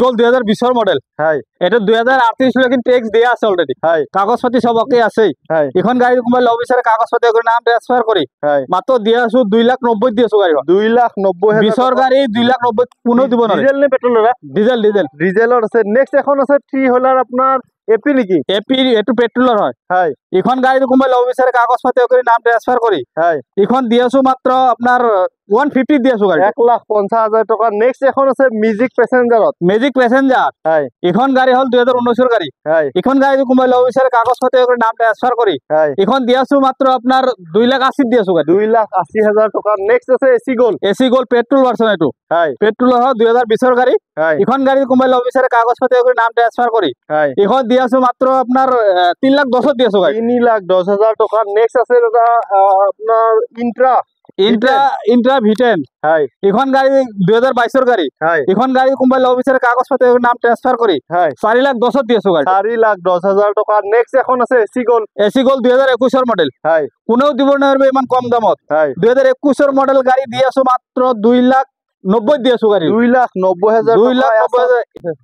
গোল 2020 model হয় এটা 2038 লেকিন ট্যাক্স দেয়া আছে অলরেডি হয় কাগজপাতি সব ওকে আছে হয় এখন গাড়ি কোনবা লব বিচারে কাগজপাতি করে নাম ট্রান্সফার করি হয় মাত্র দিয়া আছো 2,90,000 দিয়েছো গাড়ি 2,90,000 বিশর গাড়ি 2,90,000 কোনো দিব না ডিজেল নে পেট্রোল রা ডিজেল ডিজেল ডিজেলর আছে নেক্সট এখন আছে 3 হুইলার আপনার এপি নাকি এপি একটু পেট্রোলের হয় হয় এখন গাড়ি কোনবা লব বিচারে কাগজপাতি করে নাম ট্রান্সফার করি হয় এখন দিয়েছো মাত্র আপনার 150 দিয়েছো গাড়ি 1,50,000 টাকা নেক্সট এখন আছে মিউজিক প্যাসেঞ্জারত ম্যাজিক প্যাসেঞ্জার হয় এখন গাড়ি হল 2019 এর গাড়ি হয় এখন গাড়ি কোনবা লব বিচারে কাগজপাতি করে নাম ট্রান্সফার করি হয় এখন দিয়েছো মাত্র আপনার 2,80,000 দিয়েছো গাড়ি 2,80,000 টাকা নেক্সট আছে AC gold AC gold petrol version এটু হয় পেট্রোল হয় 2020 এর গাড়ি হয় এখন গাড়ি কোম্পানি অফিসারে কাগজপত্র করে নাম ট্রান্সফার করি হয় এখন দিয়েছো মাত্র আপনার 3,10,000 দিয়েছো গাড়ি 3,10,000 টাকা নেক্সট আছে দাদা আপনার ইন্ট্রা ইন্ট্রা V10 হয় এখন গাড়ি 2022 এর গাড়ি হয় এখন গাড়ি কোম্পানি অফিসারে কাগজপত্র করে নাম ট্রান্সফার করি হয় 4,10,000 দিয়েছো গাড়ি 4,10,000 টাকা নেক্সট এখন আছে এসি গোল্ড এসি গোল্ড 2021 এর মডেল হয় কোনেও দিব না পারবে ইমান কম দামত হয় 2021 এর মডেল গাড়ি দিয়েছো মাত্র 2,90,000 দিয়েছো গাড়ি 2,90,000 2,90,000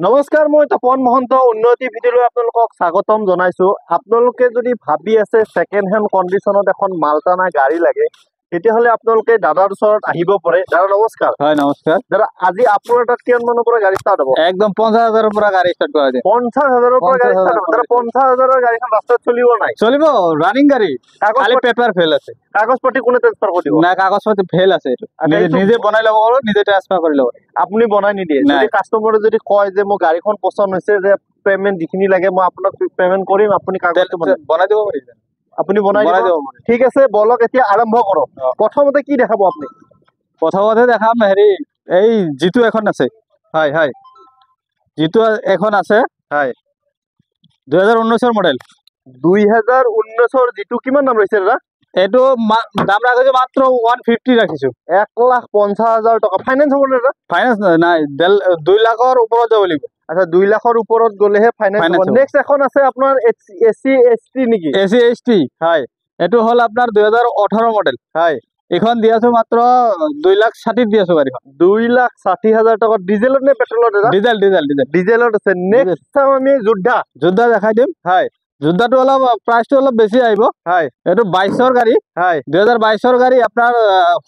নমস্কাৰ মই তপন মহন্ত উন্নতি ভিডিঅ'লৈ আপোনালোকক স্বাগতম জনাইছো আপোনালোকে যদি ভাবি আছে সেকেন্ড হ্যান্ড কন্ডিশনত এখন মালটানা গাড়ী লাগে তেতিয়াহলে আপোনালোকে দাদাৰ ওচৰত আহিব পাৰে দাদা নমস্কাৰ হয় নমস্কাৰ দাদা আজি আপোনাৰ তাত কিমান মানৰ পৰা গাড়ী ষ্টাৰ্ট হ'ব একদম 50,000 এৰ পৰা গাড়ি স্টাৰ্ট কৰা যায় 50,000 পৰা গাড়ী ষ্টাৰ্ট হ'ব দাদা 50,000 গাড়ীখন ৰাস্তাত চলিব নাই চলিব ৰানিং গাড়ি খালি পেপাৰ ফেল আছে কাগজ পাতি কোনে ট্ৰান্সফাৰ কৰিব না কাগজপাতি ফেল আছে এটো নিজে বনাই লব পাৰো নিজে ট্ৰান্সফাৰ কৰি লব আপুনি বনাই নিদিয়ে যদি কাস্টমাৰে যদি কয় যে মোৰ গাড়ীখন পছন্দ হৈছে যে পেমেন্ট যিখিনি লাগে মই আপোনাক পেমেন্ট কৰিম আপুনি কাগজটো বনাই দিব পাৰি আপুনি বনাই দিব ঠিক আছে বলক এতিয়া আৰম্ভ কৰক প্ৰথমতে কি দেখাব আপুনি প্ৰথমতে দেখাম হেৰি এই জিতু এখন আছে হয় হয় জিতু এখন আছে হয় 2019 এর মডেল 2019 এর জিতু কিমান দাম ৰৈছে দাদা এটো দাম রাখিছো মাত্র 150 রাখিছো 1,50,000 টাকা ফাইনান্স হ'ব না দাদা ফাইনান্স নাই 2 লাখৰ ওপৰত যাব লাগিব আচ্ছা 2 লাখৰ ওপৰত গলেহে ফাইনান্স হ'ব নেক্সট এখন আছে আপোনাৰ এসি এসটি নেকি এসি এসটি হয় এটো হল আপনার 2018 মডেল হয় এখন দিয়াছো মাত্র 2,60,000 দিয়াছো গাড়ীখন 2,60,000 টাকা ডিজেলত নে পেট্রোলত দাদা ডিজেল ডিজেল ডিজেল ডিজেলত আছে নেক্সট চাম আমি যোদ্ধা যোদ্ধা দেখাই দিম হয় যোদ্ধাটো অলপ প্রাইসটো অলপ বেশি আহিব হয় এটো 22 এর গাড়ি হয় 2022 এর গাড়ি আপনার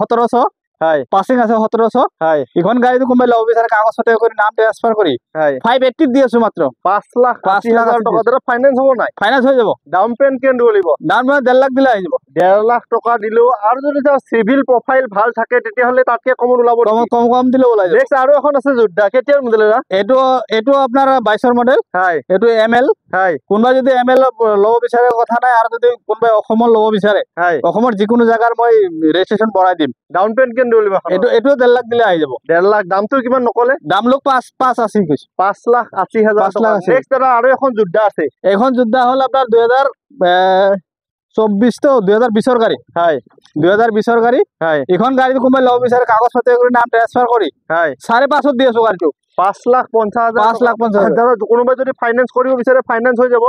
1700 হয় পাসিং আছে 1700 হয় এখন গাড়িটো কোম্পানি লব বিচারে কাগজপত্র করে নাম ট্রান্সফার করি হয় 580 দিয়েছো মাত্র 5,80,000 টাকা দাদা ফাইনান্স হ'ব নাই ফাইনান্স হৈ যাব ডাউন পেমেন্ট কেন দিব লাগিব ডাউন পেমেন্ট 1.5 লাখ দিলে আহি যাব 1.5 লাখ টাকা দিলেও আৰু যদি সিভিল প্রোফাইল ভাল থাকে তেতিয়াহলে তাতকে কম ওলাব কম কম দিলে ওলাই যাব নেক্সট আৰু এখন আছে যোদ্ধা কেতিয়াৰ মডেল দাদা এটো এটো আপনার 22 এর মডেল হয় এটো এমএল হয় কোনবা যদি এমএল লব বিচারে কথা নাই আর যদি কোনবা অসমৰ লব বিচাৰে হয় অসমৰ যিকোনো জায়গাৰ মই রেজিস্ট্রেশন বঢ়াই দিম ডাউন পেমেন্ট কেন দিব লাগিব এটো এটো 1.5 লাখ দিলে আহি যাব 1.5 লাখ দামটো কিমান নকলে দাম লোক 580 কৈছে 5,80,000 টাকা নেক্সট দাদা আৰু এখন যোদ্ধা আছে এখন যোদ্ধা হল আপনার 2024 তো 2020 এর গাড়ি হয় 2020 এর গাড়ি হয় এখন গাড়ি কোম্পানি লব বিচারে কাগজপত্র করে নাম ট্রান্সফার করি হয় 5.5 দিয়েছো গাড়িটো 5,50,000 5,50,000 দাদা কোনোবাই যদি ফাইনান্স কৰিব বিচাৰে ফাইনান্স হৈ যাব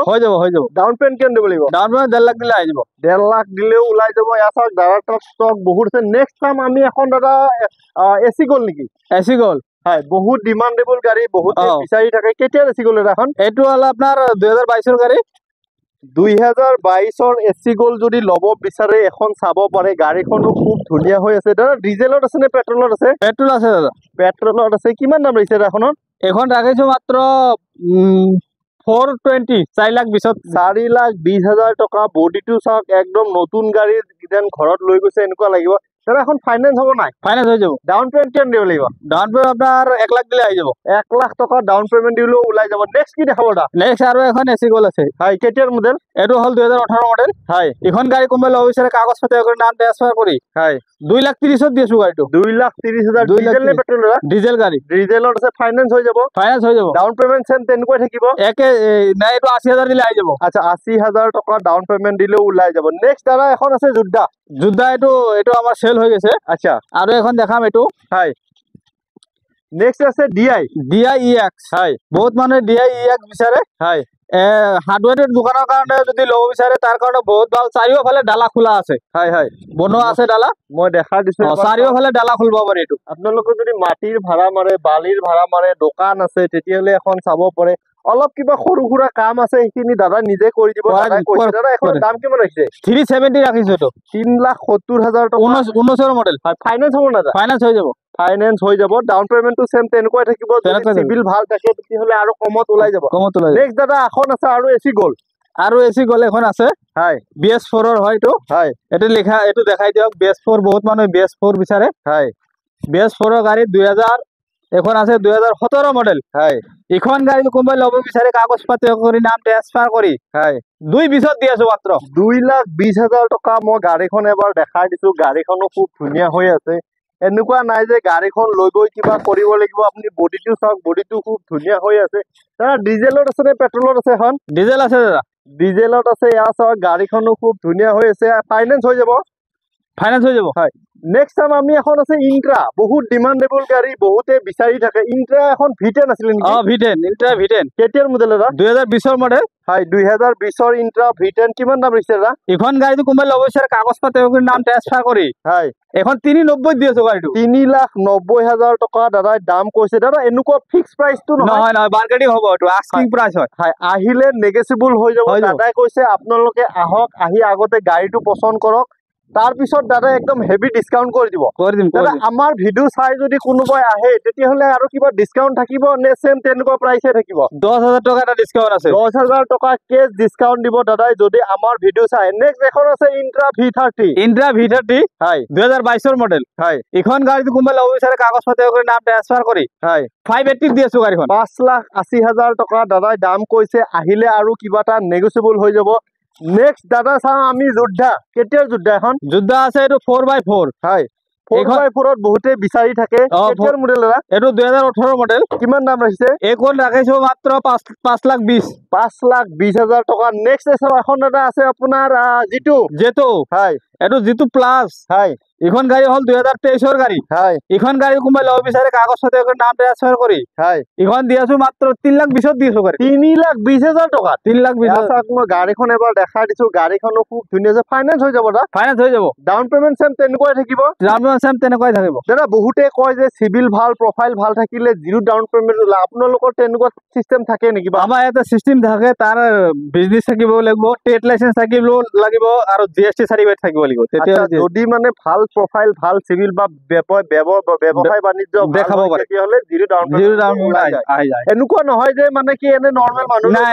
ডাউন পেমেন্ট কেন দিব লাগিব ডাউন পেমেন্ট 1.5 লাখ দিলে আহি যাব 1.5 লাখ দিলেও ওলাই যাব ইয়াত দাদা ষ্টক বহুত আছে নেক্সট টাইম আমি এখন দাদা এসি গোল নেকি এসি গোল হয় বহুত ডিমান্ডেবল গাড়ী বহুত বিচাৰি থাকে কেতিয়া এসি গোল এখন এটো হল আপনাৰ 2022 এৰ গাড়ি 2022 এৰ এসি গোল যদি লব বিচাৰে এখন চাব পাৰে গাড়ীখনো খুব ধুনীয়া হৈ আছে দাদা ডিজেলত আছে নে পেট্ৰলত আছে পেট্ৰোল আছে দাদা পেট্ৰলত আছে কিমান দাম ৰৈছে এখনত এখন রাখিছো মাত্র 420 4,20,000 টাকা বডিটো চাওক একদম নতুন গাড়ী যেন ঘৰত লৈ গৈছে এনেকুৱা লাগিব দাদা এখন ফাইনান্স হ'ব নাই ফাইনান্স হৈ যাব ডাউন পেমেন্ট কেন দিব লাগিব ডাউন পেমেন্ট আপনার 1 লাখ দিলে আহি যাব 1 লাখ টাকা ডাউন পেমেন্ট দিলেও ওলাই যাব নেক্সট কি দেখাব দা নেক্সট আৰু এখন এসি গোল আছে হয় কেতিয়াৰ মডেল এটো হল 2018 মডেল হয় এখন গাড়ি কোম্পানি লব বিচারে কাগজপত্র করে নাম ট্রান্সফার করি হয় 2,30,000 দিয়েছো গাড়িটো 2,30,000 ডিজেল নে পেট্রোল ডিজেল গাড়ি ডিজেলত আছে ফাইনান্স হৈ যাব ডাউন পেমেন্ট সেন তেনেকৈ থাকিব একে না এটো 80,000 দিলে আহি যাব আচ্ছা 80,000 টাকা ডাউন পেমেন্ট দিলেও ওলাই যাব নেক্সট দাদা এখন আছে যোদ্ধা যোদ্ধা এটো এটো আমার সেল হৈ গেছে আচ্ছা আৰু এখন দেখাম এটো হয় নেক্সট আছে ডিআই EX হয় বহুত মানুহে DI EX বিচাৰে হয় হাৰ্ডৱেৰ দোকানৰ কাৰণে যদি ল'ব বিচাৰে তাৰ কাৰণে বহুত ভাল। চাৰিওফালে ডালা খোলা আছে, হয় হয় বনোৱা আছে ডালা। মই দেখা দিছো এবাৰ। চাৰিওফালে ডালা খুলিব পাৰি এইটো। আপোনালোকে যদি মাটিৰ ভাড়া মাৰে, বালিৰ ভাড়া মাৰে, দোকান আছে, তেতিয়াহ'লে এখন চাব পাৰে। অলপ কিবা সৰু সুৰা কাম আছে সেইখিনি দাদা নিজে কৰি দিব। দাদাই কৈছে। দাদা এখনৰ দাম কিমান হৈছে? 370 ৰাখিছো এইটো। 3,70,000 টকা। 19 মডেল। হয়, ফাইনেন্স হ'ব না? ফাইনেন্স হৈ যাব। ফাইনেন্স হৈ যাব। ডাউন পেমেন্টটো সেম তেনেকুৱাই থাকিব। যদি তেনেকুৱাই থাকিব। চিভিল ভাল থাকে তেতিয়াহ'লে আৰু কমত ওলাই যাব। কমত ওলাই যাব। নেক্সট দাদা এখন আছে আৰু এচি গ'ল। আৰু এচি গ'ল এখন আছে। হয় BS4 ৰ হয় এইটো। হয় এইটো লিখা, এইটো দেখাই দিয়ক। BS4 বহুত মানুহে BS4 বিচাৰে। হয় BS4 ৰ গাড়ী 2000, এখন আছে 2017 মডেল। হয় এখন গাড়ী কোনোবাই ল'ব বিচাৰে কাগজ পাতি কৰি নাম ট্ৰান্সফাৰ কৰি হয় 220 দি আছো মাত্ৰ। 2,20,000 টকা। মই গাড়ীখন এবাৰ দেখাই দিছো। গাড়ীখনো খুব ধুনীয়া হৈ আছে। এনেকুৱা নাই যে গাড়ীখন লৈ গৈ কিবা কৰিব লাগিব। আপুনি বডিটো চাওক, বডিটো খুব ধুনীয়া হৈ আছে। দাদা ডিজেলত আছে নে পেট্ৰলত আছে এখন? ডিজেল আছে দাদা। ডিজেলত আছে। এয়া চাওক গাড়ীখনো খুব ধুনীয়া হৈ আছে। ফাইনেন্স হৈ যাব। ফাইনেন্স হৈ যাব। হয়। নেক্সট টাইম আমি এখন আছে ইন্ট্ৰা, বহুত ডিমান্ডেবল গাড়ী, বহুতে বিচাৰি থাকে। ইন্ট্ৰা এখন V10 আছিল নেকি? V10, Intra V10। কেতিয়াৰ মডেল দাদা? 2020 মডেল। হয়, 2020 ইন্ট্ৰা V10। কিমান দাম দিছে দাদা? এখন গাড়ীটো কোনোবাই ল'ব বিচাৰে কাগজ পাতি কৰি নাম ট্ৰান্সফাৰ কৰি হয়, এখন 390 দি আছো গাড়ীটো। 3,90,000 টকা দাদাই দাম কৈছে। দাদা এনেকুৱা ফিক্স প্ৰাইচটো নহয়? নহয়, বাৰ্গেনিং হ'ব। এইটো আস্কিং প্ৰাইচ হয়। হয়, আহিলে নেগেচিবল হৈ যাব। হৈ যাব। দাদাই কৈছে আপোনালোকে আহক, আহি আগতে গাড়ীটো পছন্দ কৰক, তাৰপিছত দাদাই একদম হেভি ডিসকাউন্ট কৰি দিব। কৰি দিম। দাদা আমাৰ ভিডিও চাই যদি কোনোবাই আহে তেতিয়াহ'লে আৰু কিবা ডিসকাউন্ট থাকিব নে সেম তেনেকুৱা প্ৰাইসে থাকিব? 10,000 টকা এটা ডিসকাউন্ট আছে। 10,000 টকা কেছ ডিসকাউন্ট দিব দাদাই যদি আমাৰ ভিডিও চাই। নেক্সট এখন আছে ইন্ট্ৰা V30। ইন্ট্ৰা V30 হয় 2022 মডেল। হয় এখন গাড়ীটো কোনোবাই ল'ব বিচাৰে কাগজ পাতি কৰি নাম ট্ৰান্সফাৰ কৰি হয় 580 দি আছো গাড়ীখন। 5,80,000 টকা দাদাই দাম কৈছে। আহিলে আৰু কিবা এটা নেগোচিয়েবল হৈ যাব। নেক্সট দাদা চাওঁ আমি যোদ্ধা। কেতিয়াৰ যোদ্ধা এখন? যোদ্ধা আছে এইটো 4x4। হয় 4x4 বহুতে বিচাৰি থাকে। কেতিয়াৰ মডেল দাদা? এইটো 2018 মডেল। কিমান দাম ৰাখিছে? এইখন ৰাখিছো মাত্ৰ 5,20,000। 5,20,000 টকা। নেক্সট এখন দাদা আছে আপোনাৰ জিতু। হয় এইটো জিতু প্লাস। হয় এখন গাড়ী হল 2023 গাড়ী। হয় এখন গাড়ী কোনোবাই ল'ব বিচাৰে কাগজ পাতি কৰি নাম ট্ৰান্সফাৰ কৰি হয় এখন দি আছো মাত্ৰ 3,20,000 দি আছো গাড়ী। 3,20,000 টকা। 3,20,000। মই গাড়ীখন এবাৰ দেখাই দিছো। গাড়ীখনো খুব ধুনীয়া আছে। ফাইনেন্স হৈ যাব দাদা? ফাইনেন্স হৈ যাব। ডাউন পেমেন্ট সেম তেনেকুৱাই থাকিব? ডাউন পেমেন্ট সেম তেনেকুৱাই থাকিব। দাদা বহুতে কয় যে সিভিল ভাল, প্ৰফাইল ভাল থাকিলে জিৰো ডাউন পেমেন্ট ওলাই। আপোনালোকৰ তেনেকুৱা সিস্টেম থাকে নেকি? আমাৰ ইয়াতে সিস্টেম থাকে। তাৰ বিজনেস থাকিব লাগিব, ট্ৰেড লাইসেন্স থাকিব লাগিব আৰু GST সাৰ্টিফিকেট থাকিব লাগিব। তেতিয়া যদি মানে ভাল প্ৰফাইল, ভাল সিভিল বা ব্যৱসায় বাণিজ্য দেখাব পাৰে তেতিয়াহ'লে জিৰো ডাউন পেমেন্ট আহি যায়। এনেকুৱা নহয় যে মানে কি এনে নৰ্মেল মানুহ। নাই।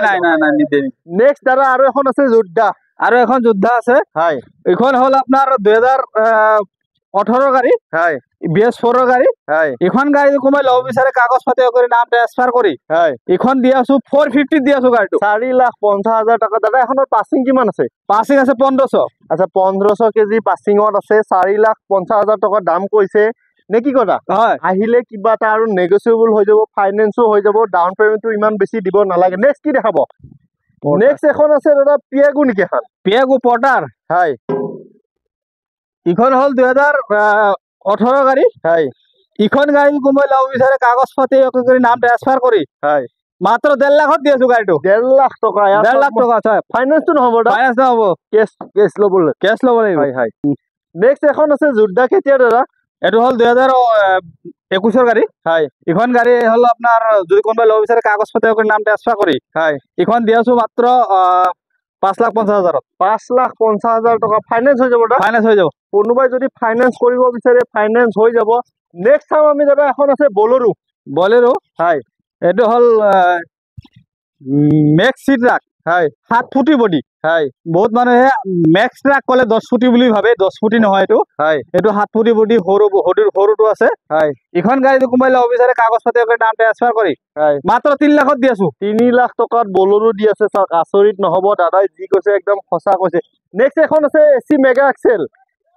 নেক্সট দাদা আৰু এখন আছে যোদ্ধা। আৰু এখন যোদ্ধা আছে। হয় এখন হল আপোনাৰ 2018 গাড়ী। হয় BS4 গাড়ী। হয় এখন গাড়ী কোনোবাই ল'ব বিচাৰে কাগজ পাতি কৰি নাম ট্ৰান্সফাৰ কৰি হয় এখন দি আছো 450 দি আছো গাড়ীটো। 4,50,000 টকা। দাদা এখনৰ পাছিং কিমান আছে? পাছিং আছে 1500। আচ্ছা 1500 কেজি পাছিঙত আছে। 4,50,000 টকা দাম কৈছে নে কি কথা? হয় আহিলে কিবা এটা আৰু নেগোচিয়েবল হৈ যাব। ফাইনেন্সো হৈ যাব। ডাউন পেমেন্টটো ইমান বেছি দিব নালাগে। নেক্সট কি দেখাব? নেক্সট এখন আছে দাদা পিয়াগো নেকি এখন? পিয়াগো পৰ্টাৰ। হয় ইখন হল 2018 গাড়ী। হয় ইখন গাড়ী কোনোবাই ল'ব বিচাৰে কাগজ পাতি কৰি নাম ট্ৰান্সফাৰ কৰি হয় মাত্ৰ 1.5 লাখত দি আছো গাড়ীটো। 1.5 লাখ টকা। 1.5 লাখ টকা আছে। ফাইনেন্সটো নহ'ব? ফাইনেন্স নহব, কেছ ল'ব লাগিব। হয় নেক্সট এখন আছে যোদ্ধা। কেতিয়া দাদা? এইটো হল 2021 গাড়ী। হয় ইখন গাড়ী হল আপোনাৰ যদি কোনোবাই ল'ব বিচাৰে কাগজ পাতি কৰি নাম ট্ৰান্সফাৰ কৰি হয় ইখন দি আছো মাত্ৰ 5,50,000। 5,50,000 টকা। ফাইনেন্স হৈ যাব? ফাইনেন্স হৈ যাব। কোনোবাই যদি ফাইনেন্স কৰিব বিচাৰে ফাইনেন্স হৈ যাব। নেক্সট চাম আমি দাদা এখন আছে বলেৰো। হয় এইটো হল মেক্স সি ট্ৰাক। হয় 7 ফুটি বডি। হয় বহুত মানুহে মেক্স ট্ৰাক ক'লে 10 ফুটি বুলি ভাবে। 10 ফুটি নহয় এইটো। হয় এইটো 7 ফুটি বডি সৰুটো আছে। হয় ইখন গাড়ী কোনোবাই ল'ব বিচাৰে কাগজ পাতি কৰি নাম ট্ৰান্সফাৰ কৰি হয় মাত্ৰ 3 লাখত দি আছো। 3 লাখ টকাত বলেৰো দি আছে। চাওক আচৰিত নহ'ব। দাদাই যি কৈছে একদম সঁচা কৈছে। নেক্সট এখন আছে AC মেগা এক্সেল।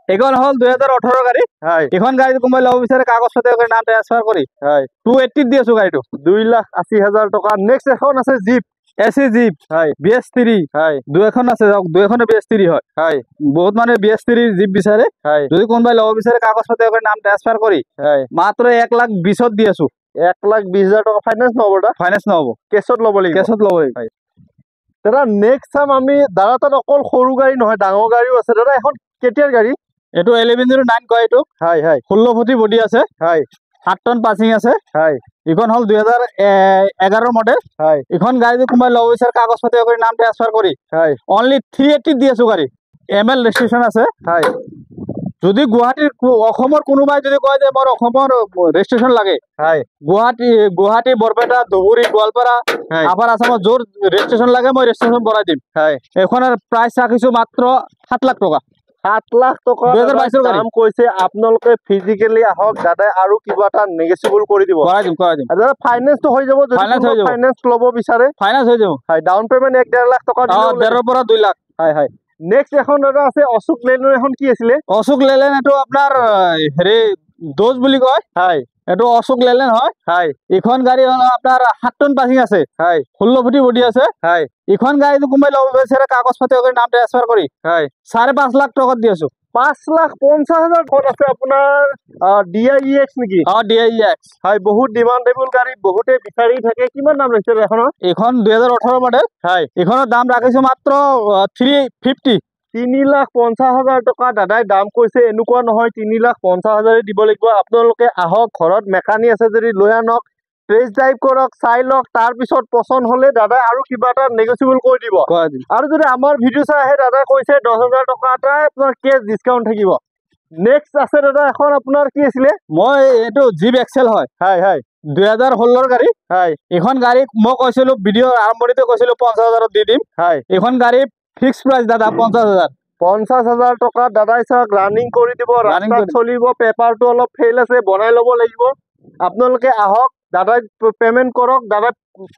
এখন হল 2018 গাড়ী। হয় এখন গাড়ী কোনোবাই ল'ব বিচাৰে কাগজ পাতি কৰি নাম ট্ৰান্সফাৰ কৰি হয় 280 দি আছো গাড়ীটো। 2,80,000 টকা। নেক্সট এখন আছে জিপ। AC jeep. হয় BS3। হয় দুখন আছে, দুখনে BS3 হয়। হয় বহুত মানুহে BS3 জিপ বিচাৰে। হয় যদি কোনোবাই ল'ব বিচাৰে কাগজ পাতি কৰি নাম ট্ৰান্সফাৰ কৰি হয় মাত্ৰ 1,20,000 দি আছো। 1,20,000 টকা। ফাইনেন্স নহ'ব? ফাইনেন্স নহব, কেছত ল'ব লাগিব। কেছত ল'ব লাগিব। দাদা নেক্সট চাম আমি দাদা তাত অকল সৰু গাড়ী নহয় ডাঙৰ গাড়ীও আছে দাদা এখন কেতিয়াৰ গাড়ী এইটো 1109 কয় এইটো হয় হয় 16 ফুটি বডি আছে হয় 8 টন পাছিং আছে হয় ইখন হল 2011 মডেল হয় ইখন গাড়ী যদি কোনোবাই ল'ব বিচাৰে কাগজ পাতি কৰি নাম ট্ৰান্সফাৰ কৰি হয় অনলি 380 দি আছো গাড়ী ML ৰেজিষ্ট্ৰেচন আছে হয় যদি গুৱাহাটীৰ অসমৰ কোনোবাই যদি কয় যে মোৰ অসমৰ ৰেজিষ্ট্ৰেচন লাগে হয় গুৱাহাটী বৰপেটা ধুবুৰী গোৱালপাৰা হয় আপাৰ আসামত যোৰ ৰেজিষ্ট্ৰেচন লাগে মই ৰেজিষ্ট্ৰেচন কৰাই দিম হয় এখনৰ প্ৰাইচ ৰাখিছো মাত্ৰ 7 লাখ টকা 7 লাখ টকা 2022 গাড়ী দাম কৈছে আপোনালোকে ফিজিক্যালি আহক দাদা আৰু কিবা এটা নেগেচিবল কৰি দিব কৰাই দিম দাদা ফাইনেন্সটো হৈ যাব যদি Finance হৈ যাব। ফাইনেন্স ল'ব বিচাৰে ফাইনান্স হৈ যাব হয় ডাউন পেমেন্ট 1.5 লাখ টকা দিলে 1.5 পৰা 2 লাখ হয় হয় নেক্সট এখন দাদা আছে অশোক লেনৰ এখন কি আছিলে অশোক লেলেন এইটো আপোনাৰ হেৰি দোজ বুলি কয় হয় এইটো অশোক লেলেন হয় হয় ইখন গাড়ী হল আপোনাৰ 7 টন পাছিং আছে হয় 16 ফুটি বডি আছে হয় ইখন গাড়ী কোনোবাই ল'ব বিচাৰে কাগজ পাতি কৰি নাম ট্ৰান্সফাৰ কৰি হয় 5.5 লাখ টকাত দি আছো 5,50,000 ক'ত আছে আপোনাৰ DIEX নেকি DIEX হয় বহুত ডিমান্ডেবল গাড়ী বহুতে বিচাৰি থাকে কিমান দাম লৈছে এখনৰ এইখন 2018 মডেল হয় এইখনৰ দাম ৰাখিছো মাত্ৰ 350 3,50,000 টকা দাদাই দাম কৈছে এনেকুৱা নহয় 3,50,000 দিব লাগিব আপোনালোকে আহক ঘৰত মেকানিক আছে যদি লৈ আনক টেষ্ট ড্ৰাইভ কৰক চাই লওক তাৰপিছত পচন্দ হলে দাদাই আৰু কিবা এটা নেগোচিয়েবল কৰি দিব আৰু যদি আমাৰ ভিডিঅ' চাই আহে দাদাই কৈছে 10,000 টকা এটা আপোনাৰ কেছ ডিছকাউণ্ট থাকিব নেক্সট আছে দাদা এখন আপোনাৰ কি আছিলে মই এইটো জিপ এক্সেল হয় হয় হয় 2016 গাড়ী হয় এইখন গাড়ী মই কৈছিলো ভিডিঅ' আৰম্ভণিতে কৈছিলো 50,000 দি দিম হয় এইখন গাড়ী ফিক্স প্ৰাইচ দাদা 50,000 50,000 টকা দাদাই চাওক ৰানিং কৰি দিব ৰাস্তাত চলিব পেপাৰটো অলপ ফেইল আছে বনাই ল'ব লাগিব আপোনালোকে আহক দাদাই পেমেন্ট কৰক দাদাই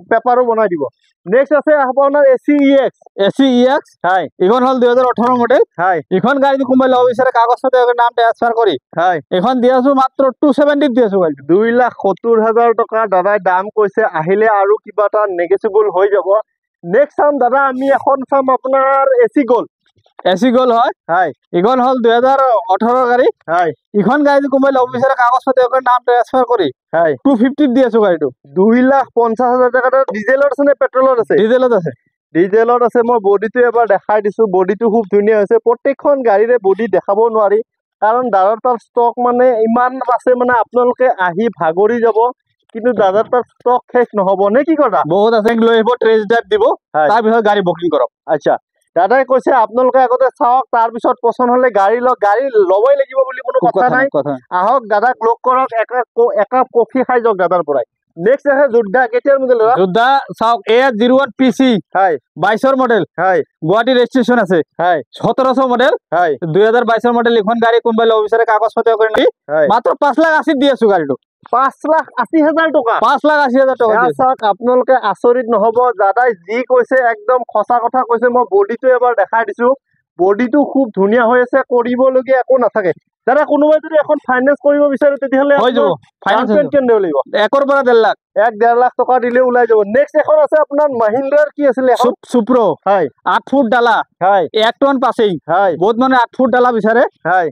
পেপাৰো বনাই দিব নেক্সট আছে আপোনাৰ ACEX হয় এইখন হল 2018 মডেল হয় এইখন গাড়ী কোনোবাই ল'ব বিচাৰে কাগজ পাতি নাম ট্ৰান্সফাৰ কৰি হয় এইখন দি আছো মাত্ৰ 270 দি আছো গাড়ী 2,70,000 টকা দাদাই দাম কৈছে আহিলে আৰু কিবা এটা নেগেচিবল হৈ যাব নেক্সট চাম দাদা আমি এখন চাম আপোনাৰ AC Gold হয় হয় এইখন হল 2018 গাড়ী হয় এইখন গাড়ী কোনোবাই ল'ব বিচাৰে কাগজ পাতি নাম ট্ৰান্সফাৰ কৰি হয় 250 দি আছো গাড়ীটো 2,50,000 টকা ডিজেলৰ আছে নে পেট্ৰলৰ আছে ডিজেলত আছে ডিজেলত আছে মই বডিটো এবাৰ দেখাই দিছো বডিটো খুব ধুনীয়া হৈছে প্ৰত্যেকখন গাড়ীৰে বডি দেখাব নোৱাৰি কাৰণ দাদাৰ তাৰ ষ্টক মানে ইমান আছে মানে আপোনালোকে আহি ভাগৰি যাব কিন্তু দাদাৰ তাৰ ষ্টক শেষ নহব নে কি কথা বহুত আছে লৈ আহিব টেষ্ট ড্ৰাইভ দিব তাৰপিছত গাড়ী বুকিং কৰক আচ্ছা দাদাই কৈছে আপোনালোকে আগতে চাওক তাৰপিছত পচন্দ হলে গাড়ী ল'বই লাগিব বুলি কোনো কথা নাই আহক দাদাক লগ কৰক একাপ কফি খাই যাওক দাদাৰ পৰাই নেক্সট আছে যোদ্ধা কেতিয়াৰ মডেল যোদ্ধা চাওক AS01 PC হয় 22 মডেল হয় গুৱাহাটী ৰেজিষ্ট্ৰেচন আছে হয় 1700 মডেল হয় 2022 মডেল এখন গাড়ী কোনোবাই ল'ব বিচাৰে কাগজ পাতি কৰি মাত্ৰ 5,80,000 দি আছো গাড়ীটো 5,80,000 টকা 5,80,000 টকা চাওক আপোনালোকে আচৰিত নহব দাদাই যি কৈছে একদম সঁচা কথা কৈছে মই বডিটো এবাৰ দেখাই দিছো বডিটো খুব ধুনীয়া হৈ আছে কৰিবলগীয়া একো নাথাকে দাদা কোনোবাই যদি এখন ফাইনেন্স কৰিব বিচাৰে তেতিয়াহ'লে হৈ যাব ফাইনেন্স কেনে লাগিব 1 পৰা 1.5 লাখ 1.5 লাখ টকা দিলে ওলাই যাব নেক্সট এখন আছে আপোনাৰ মহিন্দ্ৰাৰ কি আছিলে সুপ্ৰ হয় 8 ফুট ডালা হয় 1 টন পাছিং হয় বহুত মানে 8 ফুট ডালা বিচাৰে হয়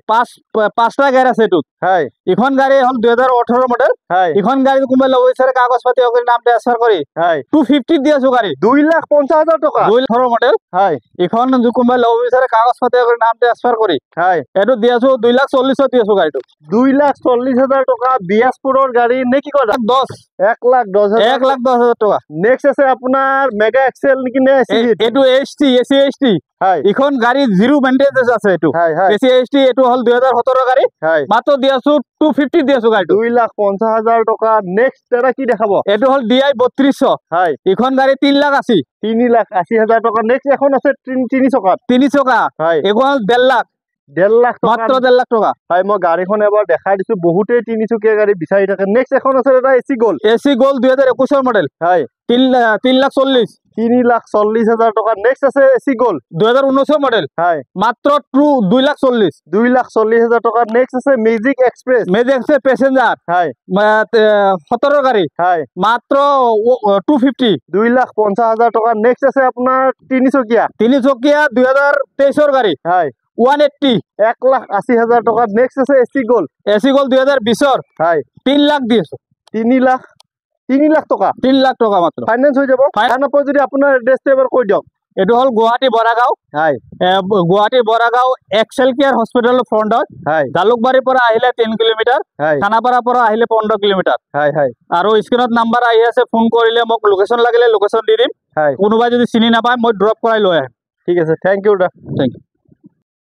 5টা গাড়ী আছে এটোত হয় এখন গাড়ী হল 2018 মডেল হয় এখন গাড়ী কোনোবাই ল'ব বিচাৰে কাগজ পাতি কৰি নাম ট্ৰান্সফাৰ কৰি হয় 250 দি আছো গাড়ী 2,50,000 টকা 2018 মডেল হয় এখন কোনোবাই ল'ব বিচাৰে কাগজ পাতি কৰি নাম ট্ৰান্সফাৰ কৰি হয় এটো দি আছো 2,40,000 দি আছো গাড়ীটো 2,40,000 টকা বিয়াসপুৰৰ গাড়ী নে কি কয় 1,10,000 টকা নেক্সট আছে আপোনাৰ মেগা এক্সেল নেকি নে এটো AC হয় এখন গাড়ী জিৰো মেইনটেনেন্স আছে এটো AC এটো হল 2017 গাড়ী মাত্ৰ দি আছো 250 দি আছো গাড়ীটো 2,50,000 টকা নেক্সট দাদা কি দেখাব এটো হল DI 3200 হয় এখন গাড়ী 3,80,000 টকা নেক্সট এখন আছে 3 চকা হয় এখন 1.5 লাখ 1.5 লাখ মাত্ৰ 1.5 লাখ টকা হয় মই গাড়ীখন এবাৰ দেখাই দিছো বহুতেই 3 গাড়ী বিচাৰি থাকে নেক্সট এখন আছে দাদা AC Gold 2021 মডেল হয় 3,40,000 3,40,000 টকা নেক্সট আছে AC Gold 2019 মডেল হয় মাত্ৰ 2,40,000 টকা নেক্সট আছে মেজিক এক্সপ্ৰেছ পেসেঞ্জাৰ হয় 17 গাড়ী হয় মাত্ৰ 250 2,50,000 টকা নেক্সট আছে আপোনাৰ 3 চকীয়া 2023 গাড়ী হয় 180 1,80,000 টকা নেক্সট আছে AC Gold 2020 হয় 3 লাখ দি আছো 3 লাখ টকা 3 লাখ টকা মাত্ৰ ফাইনেন্স হৈ যাব ফাইনেন্স যদি আপোনাৰ এড্ৰেছটো এবাৰ কৈ দিয়ক এইটো হ'ল গুৱাহাটী বৰাগাঁও হয় গুৱাহাটী বৰাগাঁও এক্সেল কেয়াৰ হস্পিটেলৰ ফ্ৰণ্টত হয় জালুকবাৰীৰ পৰা আহিলে 3 কিলোমিটাৰ হয় খানাপাৰাৰ পৰা আহিলে 15 কিলোমিটাৰ হয় হয় আৰু স্ক্ৰীনত নাম্বাৰ আহি আছে ফোন কৰিলে মোক লোকেশ্যন লাগিলে লোকেশ্যন দি দিম হয় কোনোবাই যদি চিনি নাপায় মই ড্ৰপ কৰাই লৈ আহিম ঠিক আছে থেংক ইউ দা থেংক ইউ